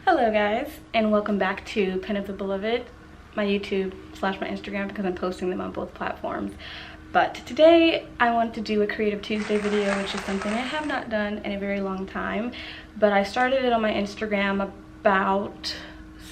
Hello guys, and welcome back to Hola Beloved, my YouTube / my Instagram, because I'm posting them on both platforms. But today I want to do a Creative Tuesday video, which is something I have not done in a very long time. But I started it on my Instagram about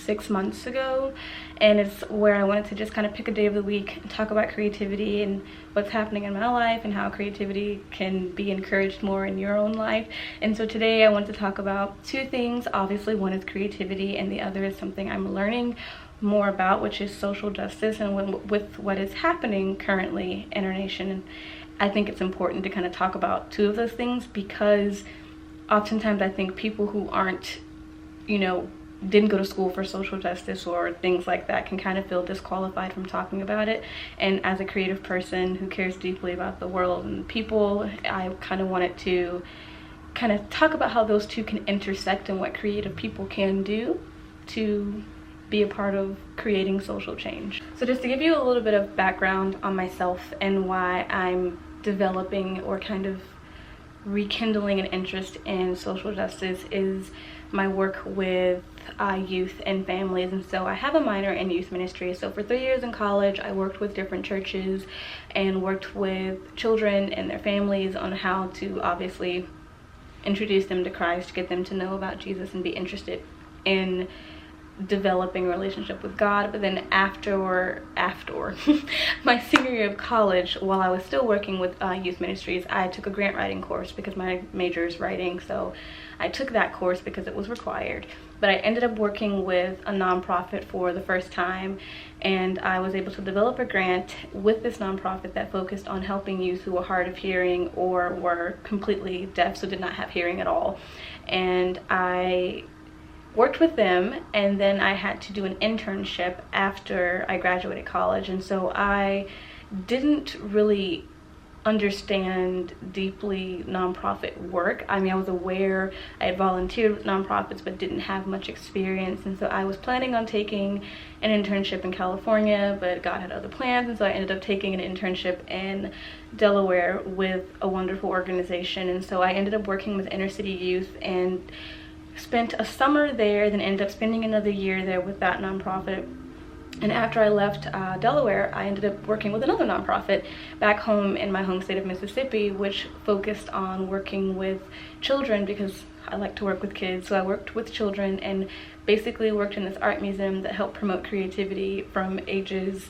6 months ago, and it's where I wanted to just kind of pick a day of the week and talk about creativity and what's happening in my life and how creativity can be encouraged more in your own life. And so today I want to talk about two things. Obviously, one is creativity and the other is something I'm learning more about, which is social justice and with what is happening currently in our nation. And I think it's important to kind of talk about two of those things, because oftentimes I think people who aren't, didn't go to school for social justice or things like that can kind of feel disqualified from talking about it. And as a creative person who cares deeply about the world and people, I kind of wanted to kind of talk about how those two can intersect and what creative people can do to be a part of creating social change. So just to give you a little bit of background on myself and why I'm developing or kind of rekindling an interest in social justice is my work with youth and families. And so I have a minor in youth ministry. So for 3 years in college, I worked with different churches and worked with children and their families on how to obviously introduce them to Christ, get them to know about Jesus and be interested in developing a relationship with God. But then after my senior year of college, while I was still working with youth ministries, I took a grant writing course because my major is writing. So I took that course because it was required. But I ended up working with a nonprofit for the first time, and I was able to develop a grant with this nonprofit that focused on helping youth who were hard of hearing or were completely deaf, so did not have hearing at all. And I worked with them, and then I had to do an internship after I graduated college. And so I didn't really understand deeply nonprofit work. I mean, I was aware, I had volunteered with nonprofits but didn't have much experience. And so I was planning on taking an internship in California, but God had other plans, and so I ended up taking an internship in Delaware with a wonderful organization. And so I ended up working with inner city youth and spent a summer there, then ended up spending another year there with that nonprofit. And after I left Delaware, I ended up working with another nonprofit back home in my home state of Mississippi, which focused on working with children, because I like to work with kids. So I worked with children and basically worked in this art museum that helped promote creativity from ages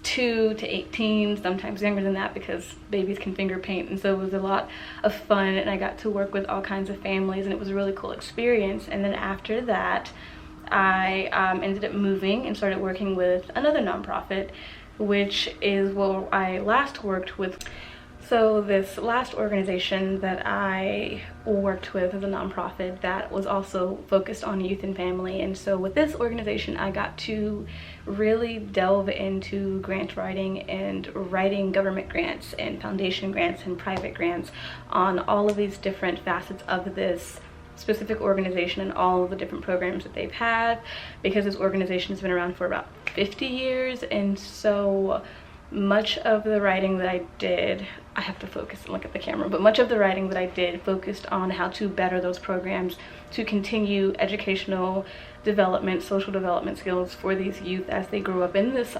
2 to 18, sometimes younger than that, because babies can finger paint. And so it was a lot of fun, and I got to work with all kinds of families, and it was a really cool experience. And then after that, I ended up moving and started working with another nonprofit, which is where I last worked with. So this last organization that I worked with is a nonprofit that was also focused on youth and family. And so with this organization, I got to really delve into grant writing and writing government grants and foundation grants and private grants on all of these different facets of this specific organization and all of the different programs that they've had, because this organization has been around for about 50 years. And so much of the writing that I did, I have to focus and look at the camera, but much of the writing that I did focused on how to better those programs to continue educational development, social development skills for these youth as they grew up in this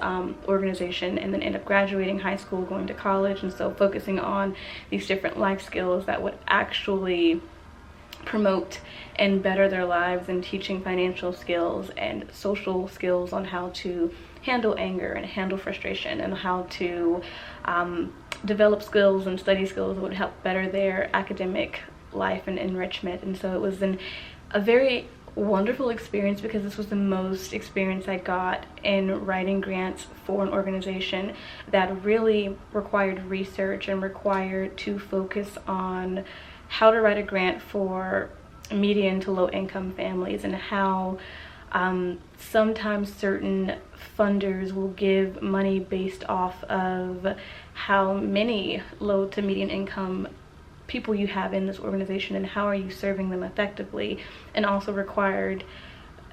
organization and then end up graduating high school, going to college. And so focusing on these different life skills that would actually promote and better their lives, and teaching financial skills and social skills on how to handle anger and handle frustration, and how to develop skills and study skills that would help better their academic life and enrichment. And so it was a very wonderful experience, because this was the most experience I got in writing grants for an organization that really required research and required to focus on how to write a grant for median to low income families, and how sometimes certain funders will give money based off of how many low to median income people you have in this organization and how are you serving them effectively, and also required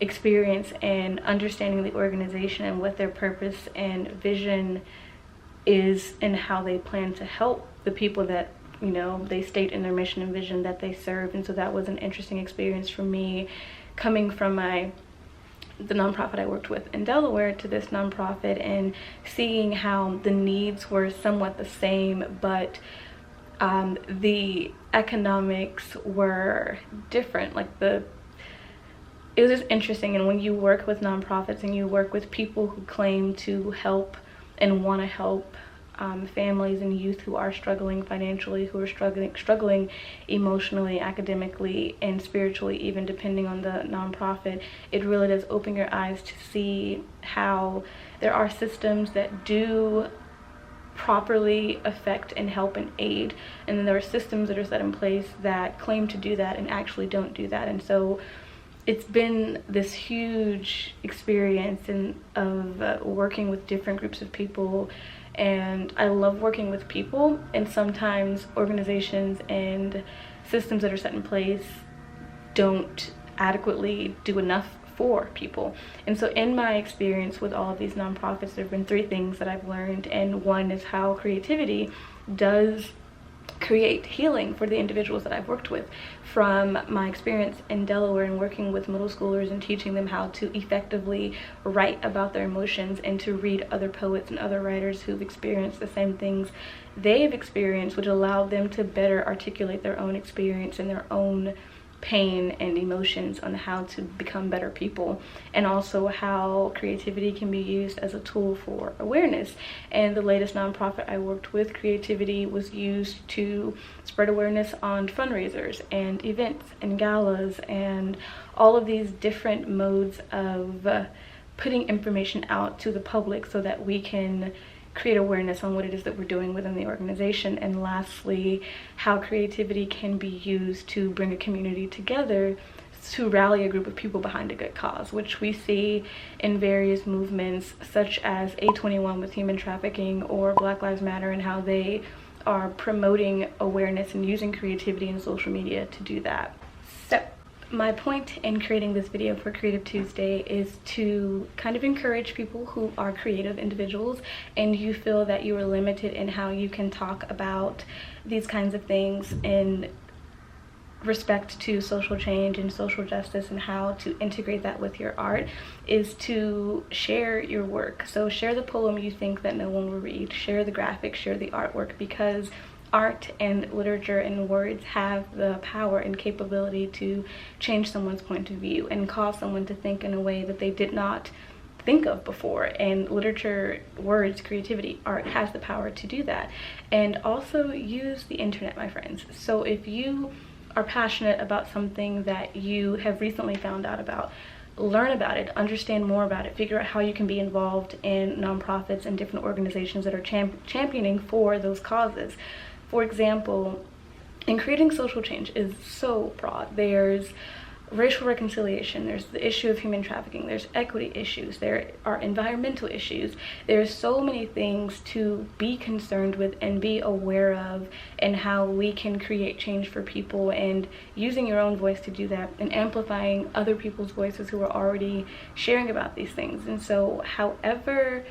experience and understanding the organization and what their purpose and vision is and how they plan to help the people that they state in their mission and vision that they serve. And so that was an interesting experience for me coming from the nonprofit I worked with in Delaware to this nonprofit, and seeing how the needs were somewhat the same, but the economics were different. Like it was just interesting. And when you work with nonprofits and you work with people who claim to help and want to help families and youth who are struggling financially, who are struggling emotionally, academically, and spiritually, even depending on the nonprofit, it really does open your eyes to see how there are systems that do properly affect and help and aid, and then there are systems that are set in place that claim to do that and actually don't do that. And so it's been this huge experience of working with different groups of people, and I love working with people, and sometimes organizations and systems that are set in place don't adequately do enough for people. And so in my experience with all of these nonprofits, there have been 3 things that I've learned, and one is how creativity does create healing for the individuals that I've worked with. From my experience in Delaware and working with middle schoolers and teaching them how to effectively write about their emotions and to read other poets and other writers who've experienced the same things they've experienced, which allowed them to better articulate their own experience and their own pain and emotions on how to become better people, and also how creativity can be used as a tool for awareness. And the latest nonprofit I worked with, creativity was used to spread awareness on fundraisers and events and galas and all of these different modes of putting information out to the public so that we can create awareness on what it is that we're doing within the organization. And lastly, how creativity can be used to bring a community together to rally a group of people behind a good cause, which we see in various movements such as A21 with human trafficking or Black Lives Matter, and how they are promoting awareness and using creativity and social media to do that. So my point in creating this video for Creative Tuesday is to kind of encourage people who are creative individuals and you feel that you are limited in how you can talk about these kinds of things in respect to social change and social justice, and how to integrate that with your art, is to share your work. So share the poem you think that no one will read, share the graphics, share the artwork, because art and literature and words have the power and capability to change someone's point of view and cause someone to think in a way that they did not think of before. And literature, words, creativity, art has the power to do that. And also use the internet, my friends. So if you are passionate about something that you have recently found out about, learn about it, understand more about it, figure out how you can be involved in nonprofits and different organizations that are championing for those causes. For example, in creating social change is so broad. There's racial reconciliation, there's the issue of human trafficking, there's equity issues, there are environmental issues. There's so many things to be concerned with and be aware of, and how we can create change for people, and using your own voice to do that, and amplifying other people's voices who are already sharing about these things. And so however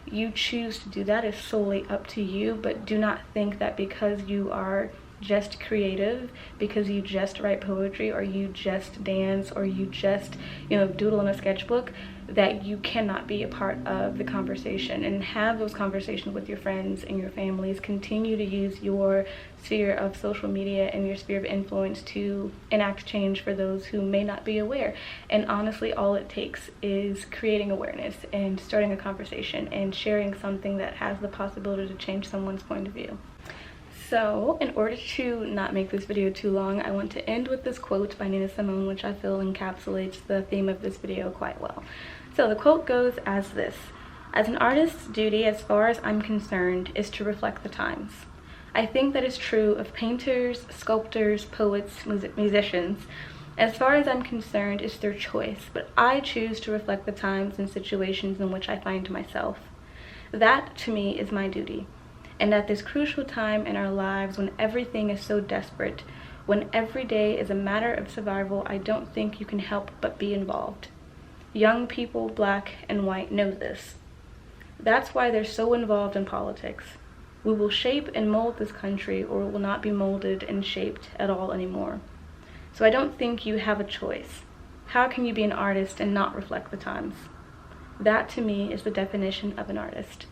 you choose to do that is solely up to you, but do not think that because you are just creative, because you just write poetry, or you just dance, or you just, doodle in a sketchbook, that you cannot be a part of the conversation. And have those conversations with your friends and your families. Continue to use your sphere of social media and your sphere of influence to enact change for those who may not be aware. And honestly, all it takes is creating awareness and starting a conversation and sharing something that has the possibility to change someone's point of view. So in order to not make this video too long, I want to end with this quote by Nina Simone, which I feel encapsulates the theme of this video quite well. So the quote goes as this: "As an artist's duty, as far as I'm concerned, is to reflect the times. I think that is true of painters, sculptors, poets, musicians. As far as I'm concerned, it's their choice, but I choose to reflect the times and situations in which I find myself. That, to me, is my duty. And at this crucial time in our lives, when everything is so desperate, when every day is a matter of survival, I don't think you can help but be involved. Young people, black and white, know this. That's why they're so involved in politics. We will shape and mold this country, or it will not be molded and shaped at all anymore. So I don't think you have a choice. how can you be an artist and not reflect the times? That to me is the definition of an artist.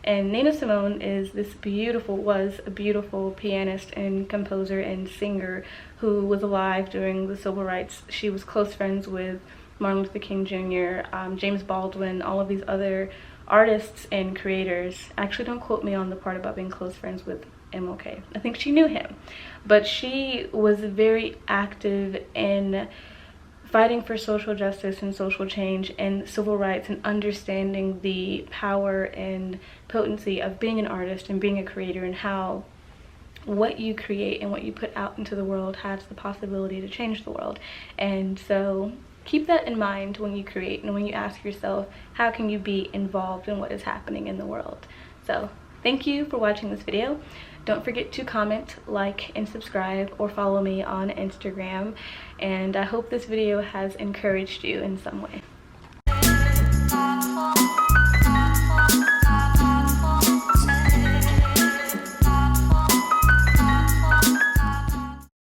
And Nina Simone was a beautiful pianist and composer and singer who was alive during the civil rights. She was close friends with Martin Luther King Jr., James Baldwin, all of these other artists and creators. Actually, don't quote me on the part about being close friends with MLK. I think she knew him. But she was very active in fighting for social justice and social change and civil rights, and understanding the power and potency of being an artist and being a creator, and how what you create and what you put out into the world has the possibility to change the world. And so keep that in mind when you create and when you ask yourself, how can you be involved in what is happening in the world? So thank you for watching this video. Don't forget to comment, like, and subscribe, or follow me on Instagram. And I hope this video has encouraged you in some way.